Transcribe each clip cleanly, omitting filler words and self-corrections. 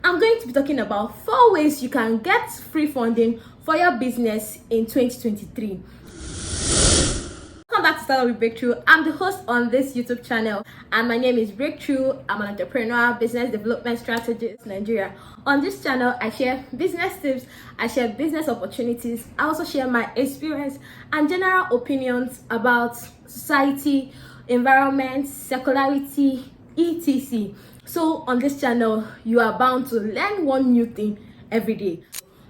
I'm going to be talking about 4 ways you can get free funding for your business in 2023. Welcome back to Start with Breakthrough. I'm the host on this YouTube channel and my name is Breakthrough. I'm an entrepreneur, business development strategist in Nigeria. On this channel, I share business tips, I share business opportunities, I also share my experience and general opinions about society, environment, secularity, etc. So on this channel, you are bound to learn one new thing every day.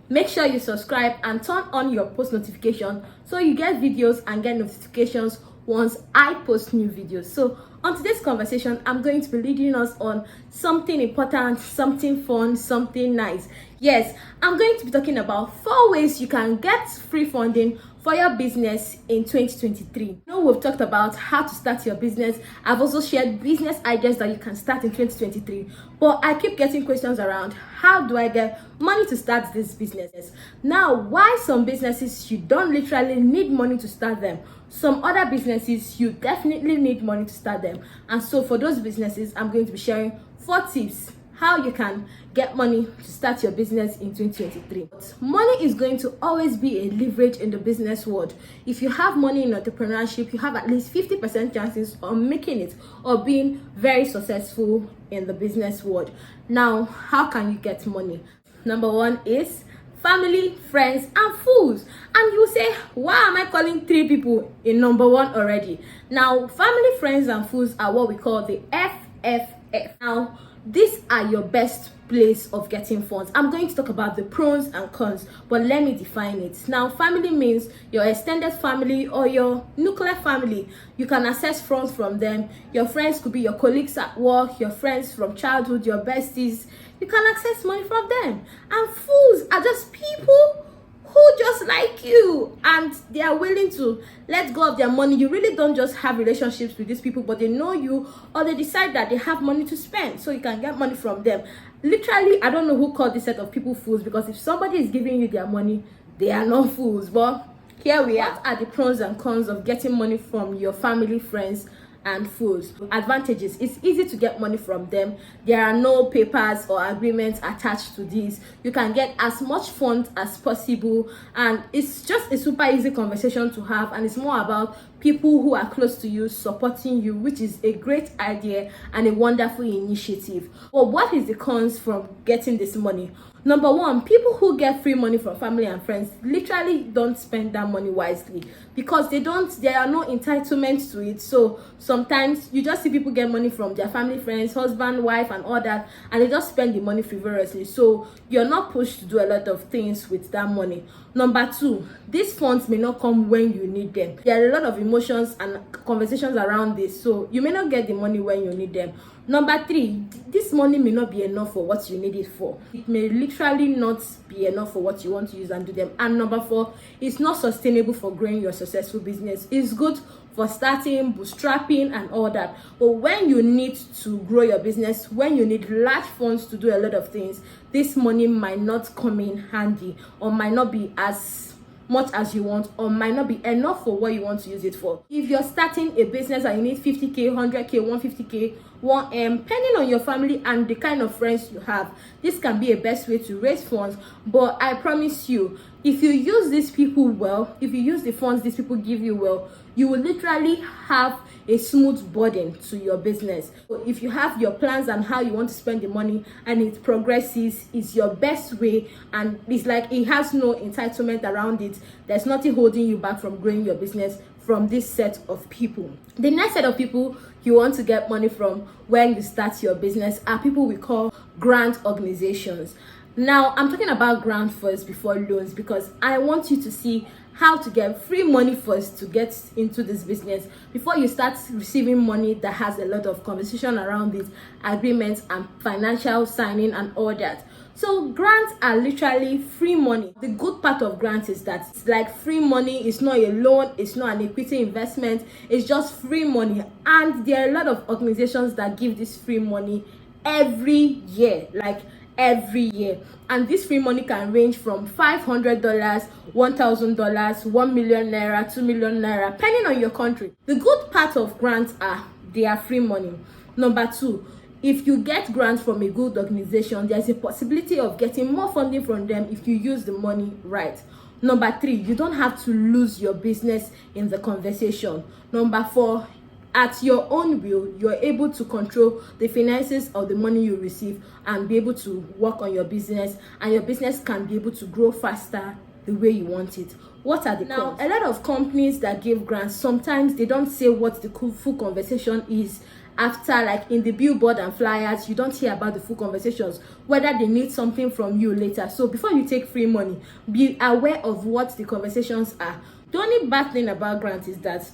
Make sure you subscribe and turn on your post notification so you get videos and get notifications once I post new videos. So on today's conversation, I'm going to be leading us on something important, something fun, something nice. Yes, I'm going to be talking about 4 ways you can get free funding for your business in 2023. You know, we've talked about how to start your business. I've also shared business ideas that you can start in 2023. But I keep getting questions around, how do I get money to start this business? Now, why some businesses you don't literally need money to start them? Some other businesses you definitely need money to start them. And so for those businesses, I'm going to be sharing 4 tips how you can get money to start your business in 2023. Money is going to always be a leverage in the business world. If you have money in entrepreneurship, you have at least 50% chances of making it or being very successful in the business world. Now, how can you get money? Number 1 is family, friends, and fools. And you say, why am I calling 3 people in number 1 already? Now, family, friends, and fools are what we call the FFF. Now, these are your best place of getting funds. I'm going to talk about the pros and cons, but let me define it. Now, family means your extended family or your nuclear family. You can access funds from them. Your friends could be your colleagues at work, your friends from childhood, your besties. You can access money from them. And fools are just people who just like you and they are willing to let go of their money. You really don't just have relationships with these people, but they know you or they decide that they have money to spend, so you can get money from them. Literally, I don't know who called this set of people fools, because if somebody is giving you their money, they are not fools. But here we are. What are the pros and cons of getting money from your family, friends, and fools? Advantages: it's easy to get money from them. There are no papers or agreements attached to this. You can get as much funds as possible, and it's just a super easy conversation to have, and it's more about people who are close to you supporting you, which is a great idea and a wonderful initiative. But what is the cons from getting this money? Number 1, people who get free money from family and friends literally don't spend that money wisely, because there are no entitlements to it. So sometimes you just see people get money from their family, friends, husband, wife, and all that, and they just spend the money frivolously. So you're not pushed to do a lot of things with that money. Number 2, these funds may not come when you need them. There are a lot of emotions and conversations around this, so you may not get the money when you need them. Number 3, this money may not be enough for what you need it for. It may literally not be enough for what you want to use and do them. And number 4, it's not sustainable for growing your successful business. It's good for starting, bootstrapping, and all that. But when you need to grow your business, when you need large funds to do a lot of things, this money might not come in handy, or might not be as much as you want, or might not be enough for what you want to use it for. If you're starting a business and you need 50k, 100k, 150k, 1M, depending on your family and the kind of friends you have, this can be a best way to raise funds. But I promise you, if you use these people well, if you use the funds these people give you well, you will literally have a smooth burden to your business. So if you have your plans and how you want to spend the money and it progresses, is your best way, and it's like it has no entitlement around it. There's nothing holding you back from growing your business from this set of people. The next set of people you want to get money from when you start your business are people we call grant organizations. Now, I'm talking about grant first before loans, because I want you to see how to get free money first to get into this business before you start receiving money that has a lot of conversation around it, agreements and financial signing and all that. So grants are literally free money. The good part of grants is that it's like free money. It's not a loan, it's not an equity investment, it's just free money. And there are a lot of organizations that give this free money every year, like every year. And this free money can range from $500, $1,000, 1 million naira, 2 million naira, depending on your country. The good part of grants are they are free money. Number 2, if you get grants from a good organization, there's a possibility of getting more funding from them if you use the money right. Number 3, you don't have to lose your business in the conversation. Number 4, at your own will, you're able to control the finances of the money you receive and be able to work on your business, and your business can be able to grow faster the way you want it. What are the cons? A lot of companies that give grants, sometimes they don't say what the full conversation is. After, like in the billboard and flyers, you don't hear about the full conversations, whether they need something from you later. So before you take free money, be aware of what the conversations are. The only bad thing about grants is that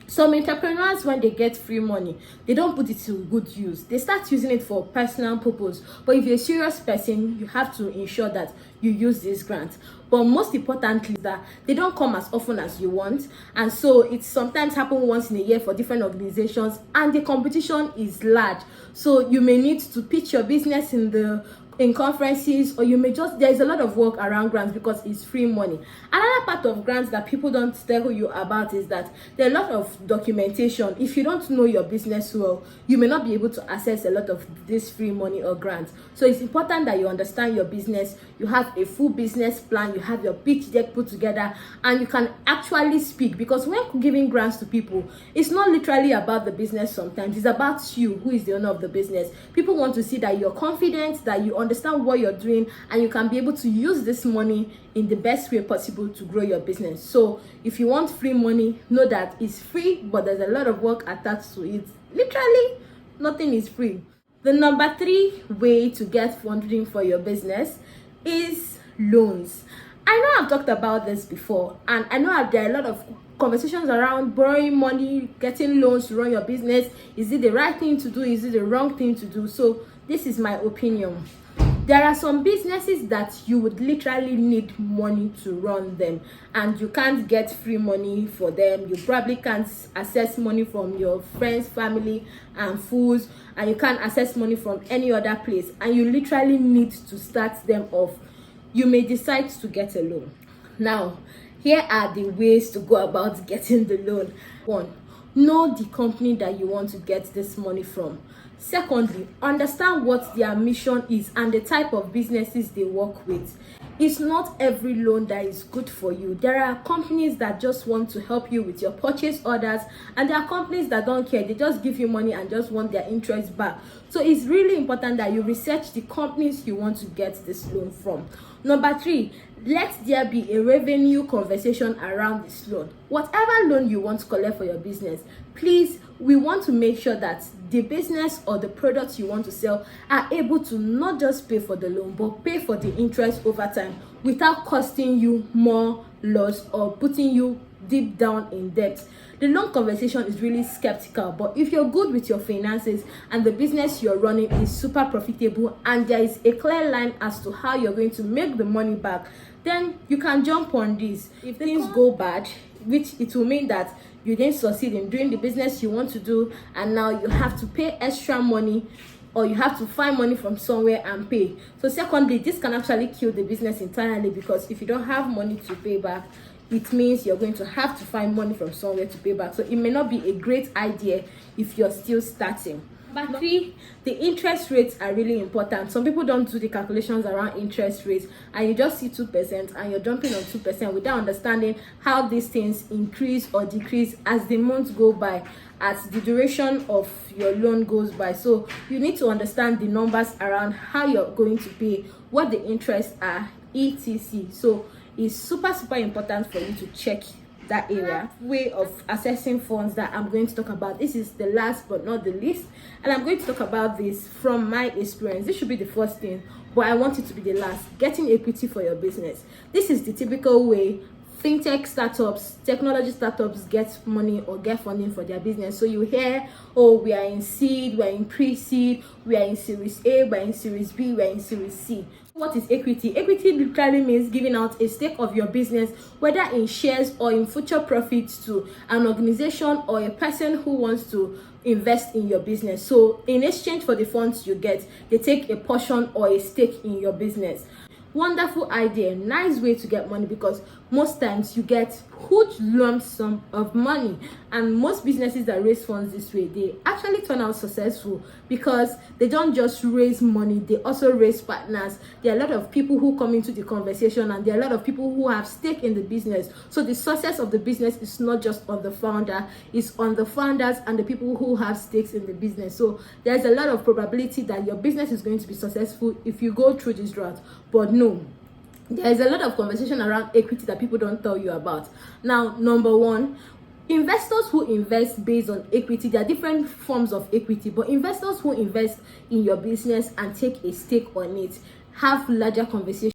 some entrepreneurs, when they get free money, they don't put it to good use. They start using it for personal purpose. But if you're a serious person, you have to ensure that you use this grant. But most importantly, that they don't come as often as you want, and so it sometimes happens once in a year for different organizations, and the competition is large. So you may need to pitch your business in conferences, or you may just, there's a lot of work around grants because it's free money. Another part of grants that people don't tell you about is that there are a lot of documentation. If you don't know your business well, you may not be able to access a lot of this free money or grants. So it's important that you understand your business, you have a full business plan, you have your pitch deck put together, and you can actually speak, because when giving grants to people, it's not literally about the business. Sometimes it's about you, who is the owner of the business. People want to see that you're confident, that you understand what you're doing, and you can be able to use this money in the best way possible to grow your business. So if you want free money, know that it's free, but there's a lot of work attached to it. Literally nothing is free. The number 3 way to get funding for your business is loans. I know I've talked about this before, and I know there are a lot of conversations around borrowing money, getting loans to run your business. Is it the right thing to do? Is it the wrong thing to do? So this is my opinion. There are some businesses that you would literally need money to run them, and you can't get free money for them. You probably can't access money from your friends, family, and fools, and you can't access money from any other place, and you literally need to start them off. You may decide to get a loan. Now, here are the ways to go about getting the loan. 1, know the company that you want to get this money from. Secondly, understand what their mission is and the type of businesses they work with. It's not every loan that is good for you. There are companies that just want to help you with your purchase orders, and there are companies that don't care. They just give you money and just want their interest back. So it's really important that you research the companies you want to get this loan from. Number 3, let there be a revenue conversation around this loan. Whatever loan you want to collect for your business, please, we want to make sure that the business or the products you want to sell are able to not just pay for the loan, but pay for the interest over time without costing you more loss or putting you deep down in debt. The loan conversation is really skeptical, but if you're good with your finances and the business you're running is super profitable and there is a clear line as to how you're going to make the money back, then you can jump on this. If things go bad, which it will mean that you didn't succeed in doing the business you want to do, and now you have to pay extra money, or you have to find money from somewhere and pay. So secondly, this can actually kill the business entirely, because if you don't have money to pay back, it means you're going to have to find money from somewhere to pay back. So it may not be a great idea if you're still starting. But 3, the interest rates are really important. Some people don't do the calculations around interest rates, and you just see 2% and you're jumping on 2% without understanding how these things increase or decrease as the months go by, as the duration of your loan goes by. So you need to understand the numbers around how you're going to pay, what the interests are, etc. So it's super important for you to check that area. Way of accessing funds that I'm going to talk about, this is the last but not the least, and I'm going to talk about this from my experience. This should be the first thing, but I want it to be the last. Getting equity for your business. This is the typical way fintech startups, technology startups get money or get funding for their business. So you hear, oh, we are in seed, we are in pre-seed, we are in series A, we are in series B, we are in series C. What is equity? Equity literally means giving out a stake of your business, whether in shares or in future profits, to an organization or a person who wants to invest in your business. So in exchange for the funds you get, they take a portion or a stake in your business. wonderful idea, nice way to get money, because most times you get huge lump sum of money, and most businesses that raise funds this way, they actually turn out successful because they don't just raise money, they also raise partners. There are a lot of people who come into the conversation, and there are a lot of people who have stake in the business. So the success of the business is not just on the founder, it's on the founders and the people who have stakes in the business. So there's a lot of probability that your business is going to be successful if you go through this route. But no, there is a lot of conversation around equity that people don't tell you about. Now, number one, investors who invest based on equity, there are different forms of equity, but investors who invest in your business and take a stake on it have larger conversations